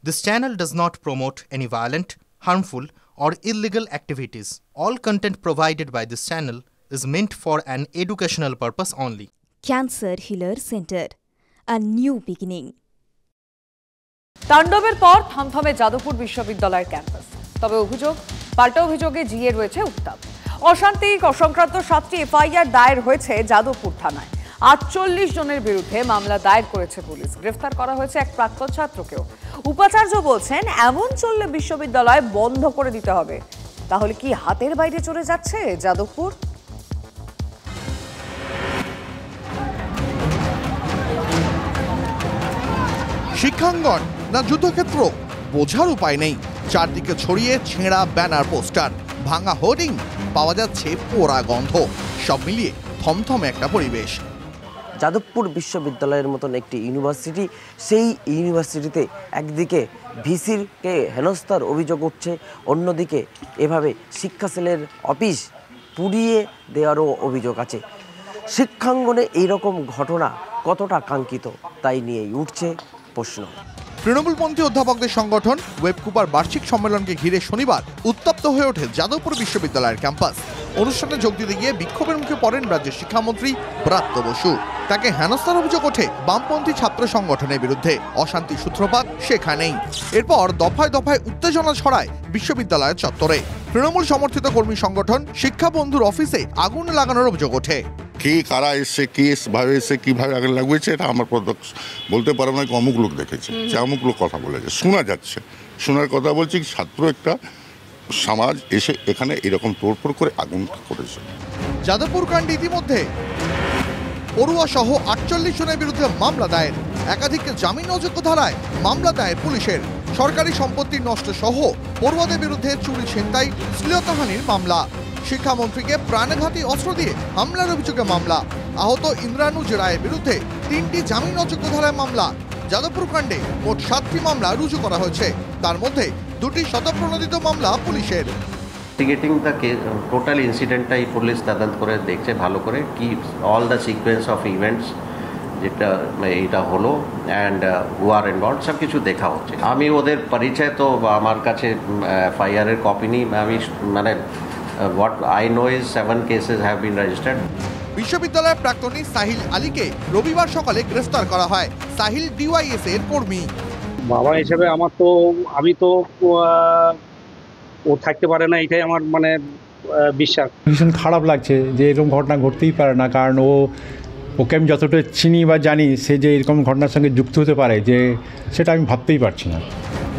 This channel does not promote any violent, harmful, or illegal activities. All content provided by this channel is meant for an educational purpose only. Cancer Healer Center, a new beginning. তাণ্ডবের পর থমথমে যাদবপুর বিশ্ববিদ্যালয়ের campus. তবে অভিযোগ, পাল্টা অভিযোগে জিয়ে রয়েছে উত্তাপ। অশান্তি সংক্রান্ত 7টি এফআইআর দায়ের হয়েছে যাদবপুর থানায়। 48 জনের বিরুদ্ধে মামলা দায়ের করেছে পুলিশ। গ্রেফতার করা হয়েছে এক প্রাক্তন ছাত্রকেও। উপাচার্য বলছেন, এমন চললে বিশ্ববিদ্যালয় বন্ধ করে দিতে হবে। তাহলে কি হাতের বাইরে চলে যাচ্ছে যাদবপুর? শিক্ষাঙ্গন না যুদ্ধক্ষেত্র বোঝার উপায় নেই। চারদিকে ছড়িয়ে ছেঁড়া ব্যানার, পোস্টার, ভাঙা হোর্ডিং, পাওয়া যাচ্ছে পোড়া গন্ধ। সব মিলিয়ে থমথমে একটা পরিবেশ। যাদবপুর বিশ্ববিদ্যালয়ের মতন একটি ইউনিভার্সিটি, সেই ইউনিভার্সিটিতে একদিকে ভিসিরকে হেনস্থার অভিযোগ উঠছে, অন্যদিকে এভাবে শিক্ষা সেলের অফিস পুড়িয়ে দেওয়ারও অভিযোগ আছে। শিক্ষাঙ্গনে এইরকম ঘটনা কতটা কাঙ্ক্ষিত, তাই নিয়েই উঠছে প্রশ্ন। তৃণমূলপন্থী অধ্যাপকদের সংগঠন ওয়েবকুপার বার্ষিক সম্মেলনকে ঘিরে শনিবার উত্তপ্ত হয়ে ওঠে যাদবপুর বিশ্ববিদ্যালয়ের ক্যাম্পাস। অনুষ্ঠানে যোগ দিতে গিয়ে বিক্ষোভের মুখে পড়েন রাজ্যের শিক্ষামন্ত্রী ব্রাত্য বসু। তাকে হেনস্থার অভিযোগ ওঠে বামপন্থী ছাত্র সংগঠনের বিরুদ্ধে। অশান্তি সূত্রপাত সেখানেই। এরপর দফায় দফায় উত্তেজনা ছড়ায় বিশ্ববিদ্যালয়ের চত্বরে। তৃণমূল সমর্থিত কর্মী সংগঠন শিক্ষা বন্ধুর অফিসে আগুন লাগানোর অভিযোগ ওঠে। কে কারা এসছে, কে ভাবে এসছে, কিভাবে আগে লাগিয়েছে, এটা আমার বলতে পারবো না। অমুক লোক দেখেছে, যে অমুক লোক কথা বলেছে, শোনা যাচ্ছে। শোনার কথা বলছি, ছাত্র একটা সমাজ এসে এখানে এরকম তোড়ফোড় করে আগুন করেছে। যাদবপুর কাণ্ডে ইতিমধ্যে পড়ুয়া সহ 48 জনের বিরুদ্ধে মামলা দায়ের। একাধিক জামিন অযোগ্য ধারায় মামলা দায়ের পুলিশের। সরকারি সম্পত্তি নষ্ট সহ পড়ুয়াদের বিরুদ্ধে চুরি, ছিনতাই, শ্লীলতাহানির মামলা। শিক্ষামন্ত্রীকে প্রাণঘাতী অস্ত্র দিয়ে হামলার অভিযোগে মামলা। আহত ইন্দ্রানুজ রায়ের বিরুদ্ধে 3টি জামিন অযোগ্য ধারায় মামলা। যাদবপুর কাণ্ডে মোট 7টি মামলা রুজু করা হয়েছে, তার মধ্যে 2টি স্বতঃপ্রণোদিত মামলা পুলিশের। টোটাল ইনসিডেন্টটাই পুলিশ তদন্ত করে দেখছে ভালো করে, কি all the sequence of events যেটা এইটা হলো অ্যান্ড হু আর ইনভলভড সব কিছু দেখা হচ্ছে। আমি ওদের পরিচয় তো আমার কাছে এফআইআরের কপি নেই। আমি মানে what I know is 7 cases have been registered. বিশ্ববিদ্যালয়ের প্রাক্তনী সাহিল আলীকে রবিবার সকালে গ্রেফতার করা হয়। সাহিল ডিওয়াইএস এর কর্মী। বাবা হিসেবে আমার তো আমি তো ও থাকতে পারে না, এটাই আমার মানে বিশ্বাস। ভীষণ খারাপ লাগছে যে এরকম ঘটনা ঘটতেই পারে না, কারণ ওকে আমি যতটা চিনি বা জানি, সে যে এরকম ঘটনার সঙ্গে যুক্ত হতে পারে যে সেটা আমি ভাবতেই পারছি না।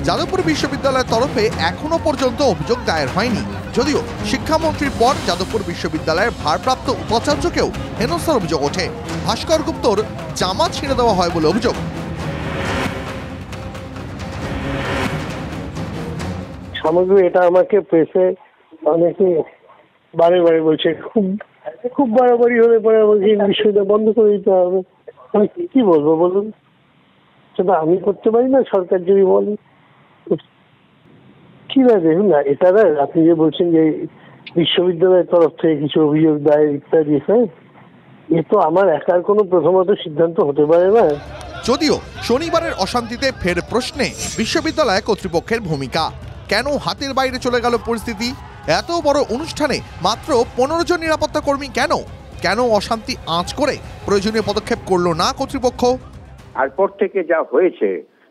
যাদবপুর বিশ্ববিদ্যালয়ের তরফে এখনো পর্যন্ত অভিযোগ দায়ের হয়নি, যদিও শিক্ষামন্ত্রীর পর যাদবপুর বিশ্ববিদ্যালয়ের ভারপ্রাপ্ত উপাচার্যকেও হেনস্থার অভিযোগ ওঠে। ভাস্কর গুপ্তর জামা ছিঁড়ে দেওয়া হয় বলে অভিযোগ। সামগ্রী এটা আমাকে প্রেসে অনেকে বারে বারে বলছে, খুব বাড়াবাড়ি হলে পরে আমাকে বিশ্ববিদ্যালয় বন্ধ করে দিতে হবে। আমি কি বলবো বলুন? সেটা আমি করতে পারি না, সরকার যদি বলে। কি না, দেখুন না, এটা না আপনি যে বলছেন যে বিশ্ববিদ্যালয়ের তরফ থেকে কিছু অভিযোগ দায়ের ইত্যাদি, হ্যাঁ, এ তো আমার একার কোনো প্রথমত সিদ্ধান্ত হতে পারে না। যদিও শনিবারের অশান্তিতে ফের প্রশ্নে বিশ্ববিদ্যালয় কর্তৃপক্ষের ভূমিকা। কেন হাতের বাইরে চলে গেল পরিস্থিতি? এত বড় অনুষ্ঠানে মাত্র 15 জন নিরাপত্তা কর্মী কেন? কেন অশান্তি আঁচ করে প্রয়োজনীয় পদক্ষেপ করলো না কর্তৃপক্ষ? তারপর থেকে যা হয়েছে,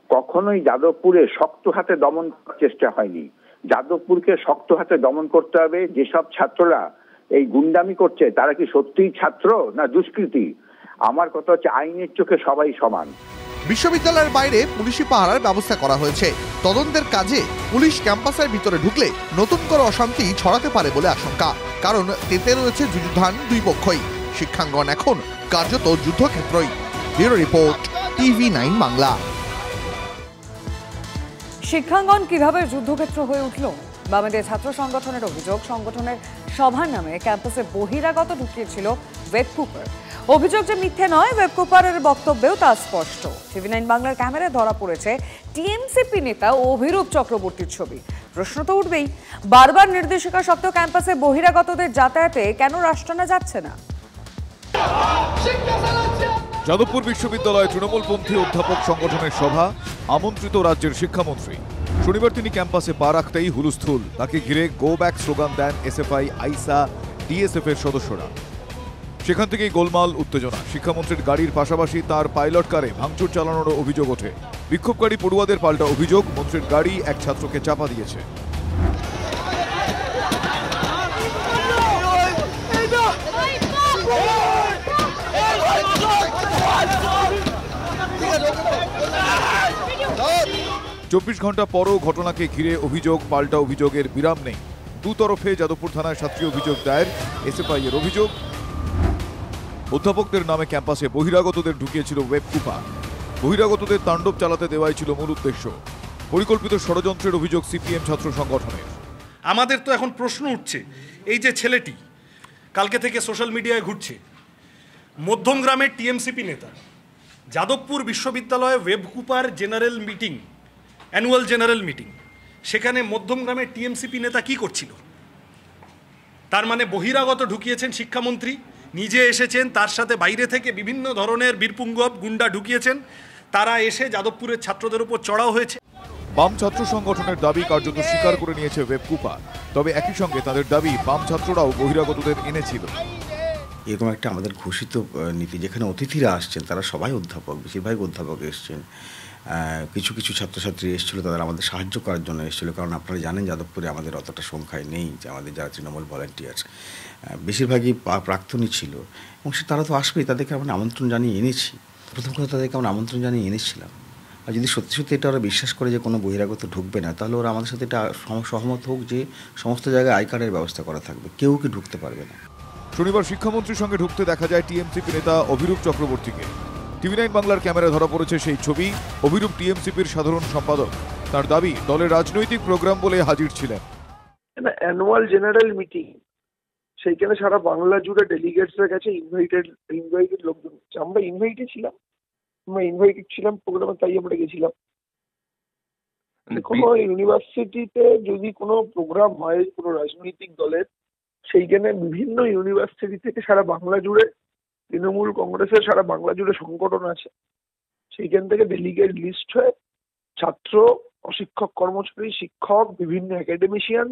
কখনোই যাদবপুরে শক্ত হাতে দমন করার চেষ্টা হয়নি। যাদবপুরকে শক্ত হাতে দমন করতে হবে। যেসব ছাত্ররা এই গুন্ডামি করছে, তারা কি সত্যিই ছাত্র না দুষ্কৃতী? আমার কথা হচ্ছে, আইনের চোখে সবাই সমান। বিশ্ববিদ্যালয়ের বাইরে পুলিশি পাহারার ব্যবস্থা করা হয়েছে। তদন্তের কাজে পুলিশ ক্যাম্পাসের ভিতরে ঢুকলে নতুন করে অশান্তি ছড়াতে পারে বলে আশঙ্কা, কারণ তেতে রয়েছে যুযুধান দুই পক্ষই। শিক্ষাঙ্গন এখন কার্যত যুদ্ধক্ষেত্রই। Bureau report, TV9 Bangla. শিক্ষাঙ্গন কিভাবে যুদ্ধক্ষেত্র হয়ে উঠল? বামেদের ছাত্র সংগঠনের অভিযোগ, সংগঠনের সভার নামে ক্যাম্পাসে বহিরাগত ঢুকিয়েছিল ওয়েবকুপার। অভিযোগ যে মিথ্যে নয়, ওয়েবকুপারের বক্তব্যেও তা স্পষ্ট। TV9 বাংলার ক্যামেরায় ধরা পড়েছে টিএমসিপি নেতা অভিরূপ চক্রবর্তীর ছবি। প্রশ্ন তো উঠবেই, বারবার নির্দেশিকা সত্ত্বেও ক্যাম্পাসে বহিরাগতদের যাতায়াতে কেন রাশ টানা যাচ্ছে না? যাদবপুর বিশ্ববিদ্যালয়ে তৃণমূলপন্থী অধ্যাপক সংগঠনের সভা, আমন্ত্রিত রাজ্যের শিক্ষামন্ত্রী। শনিবার তিনি ক্যাম্পাসে পা রাখতেই হুলস্থুল, তাকে ঘিরে গো ব্যাক স্লোগান দেন এসএফআই, আইসা, ডিএসএফ এর সদস্যরা। সেখান থেকেই গোলমাল, উত্তেজনা। শিক্ষামন্ত্রীর গাড়ির পাশাপাশি তার পাইলট কারে ভাঙচুর চালানোরও অভিযোগ ওঠে। বিক্ষোভকারী পড়ুয়াদের পাল্টা অভিযোগ, মন্ত্রীর গাড়ি এক ছাত্রকে চাপা দিয়েছে। 24 ঘন্টা পরও ঘটনাকে ঘিরে অভিযোগ পাল্টা অভিযোগের বিরাম নেই। দুতরফে যাদবপুর থানায় 7টি অভিযোগ দায়ের। এসএফআই এর অভিযোগ, অধ্যাপকদের নামে ক্যাম্পাসে বহিরাগতদের ঢুকিয়েছিল ওয়েব কুপা। বহিরাগতদের তাণ্ডব চালাতে দেওয়াই ছিল মূল উদ্দেশ্য। পরিকল্পিত ষড়যন্ত্রের অভিযোগ সিপিএম ছাত্র সংগঠনের। আমাদের তো এখন প্রশ্ন উঠছে, এই যে ছেলেটি কালকে থেকে সোশ্যাল মিডিয়ায় ঘুরছে, মধ্যমগ্রামের টিএমসিপি নেতা, যাদবপুর বিশ্ববিদ্যালয়ে ওয়েবকুপার general meeting, annual general meeting, সেখানে মধ্যমগ্রামের টিএমসিপি নেতা কি করছিল? তার মানে বহিরাগত ঢুকিয়েছেন শিক্ষামন্ত্রী, নিজে এসেছেন, তার সাথে বাইরে থেকে বিভিন্ন ধরনের বীরপুঙ্গব গুন্ডা ঢুকিয়েছেন, তারা এসে যাদবপুরের ছাত্রদের উপর চড়াও হয়েছে। বাম ছাত্র সংগঠনের দাবি কার্যত স্বীকার করে নিয়েছে ওয়েবকুপা। তবে একই সঙ্গে তাদের দাবি বাম ছাত্ররাও বহিরাগতদের এনেছিল। এরকম একটা আমাদের ঘোষিত নীতি, যেখানে অতিথিরা আসছেন তারা সবাই অধ্যাপক, বেশিরভাগ অধ্যাপক এসছেন। কিছু কিছু ছাত্রছাত্রী এসেছিল, তাদের আমাদের সাহায্য করার জন্য এসেছিল। কারণ আপনারা জানেন যাদবপুরে আমাদের অতটা সংখ্যায় নেই যে আমাদের যারা তৃণমূল ভলান্টিয়ার, বেশিরভাগই প্রাক্তনী ছিল এবং তারা তো আসবেই, তাদেরকে আমরা আমন্ত্রণ জানিয়ে এনেছি। প্রথম কথা তাদেরকে আমরা আমন্ত্রণ জানিয়ে এনেছিলাম। আর যদি সত্যি সত্যি এটা ওরা বিশ্বাস করে যে কোনো বহিরাগত ঢুকবে না, তাহলে ওরা আমাদের সাথে এটা সহমত হোক যে সমস্ত জায়গায় আই কার্ডের ব্যবস্থা করা থাকবে, কেউ কি ঢুকতে পারবে না। শনিবার শিক্ষামন্ত্রীর সঙ্গে ঢুকতে দেখা যায় টিএমসিপি নেতা অভিরূপ চক্রবর্তীকে। টিভি9 বাংলার ক্যামেরায় ধরা পড়েছে সেই ছবি। অভিরূপ টিএমসিপির সাধারণ সম্পাদক। তার দাবি দলের রাজনৈতিক প্রোগ্রাম বলে হাজির ছিলেন। অ্যানুয়াল জেনারেল মিটিং, সেইখানে সারা বাংলা জুড়ে ডেলিগেটসের কাছে ইনভাইটেড লোকজন, আমরা ইনভাইটেড ছিলাম প্রোগ্রামে, তাই আমরা গেছিলাম। কোনো ইউনিভার্সিটিতে যদি কোনো প্রোগ্রাম হয় কোনো রাজনৈতিক দলের, সেইখানে বিভিন্ন ইউনিভার্সিটি থেকে সারা বাংলা জুড়ে তৃণমূল কংগ্রেসের সারা বাংলা জুড়ে সংগঠন আছে, সেইখান থেকে ডেলিগেট লিস্ট হয়ে ছাত্র, অশিক্ষক কর্মচারী, শিক্ষক, বিভিন্ন একাডেমিশিয়ান,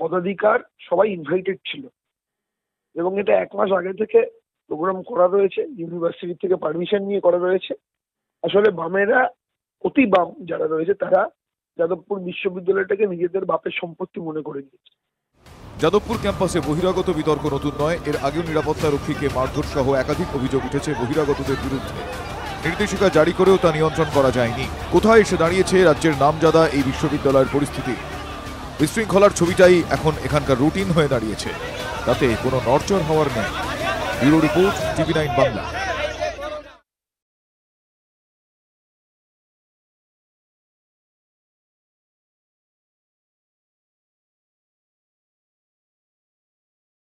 পদাধিকার সবাই ইনভাইটেড ছিল। এবং এটা 1 মাস আগে থেকে প্রোগ্রাম করা রয়েছে, ইউনিভার্সিটি থেকে পারমিশন নিয়ে করা রয়েছে। আসলে বামেরা, অতি বাম যারা রয়েছে, তারা যাদবপুর বিশ্ববিদ্যালয়টাকে নিজেদের বাপের সম্পত্তি মনে করে নিয়েছে। যাদবপুর ক্যাম্পাসে বহিরাগত বিতর্ক নতুন নয়। এর আগেও নিরাপত্তা রক্ষীকে মারধর সহ একাধিক অভিযোগ উঠেছে বহিরাগতদের বিরুদ্ধে। নির্দেশিকা জারি করেও তা নিয়ন্ত্রণ করা যায়নি। কোথায় এসে দাঁড়িয়েছে রাজ্যের নামজাদা এই বিশ্ববিদ্যালয়ের পরিস্থিতি? বিশৃঙ্খলার ছবিটাই এখন এখানকার রুটিন হয়ে দাঁড়িয়েছে, তাতে কোনো নড়চড় হওয়ার নেই। Bureau report, TV nine Bangla.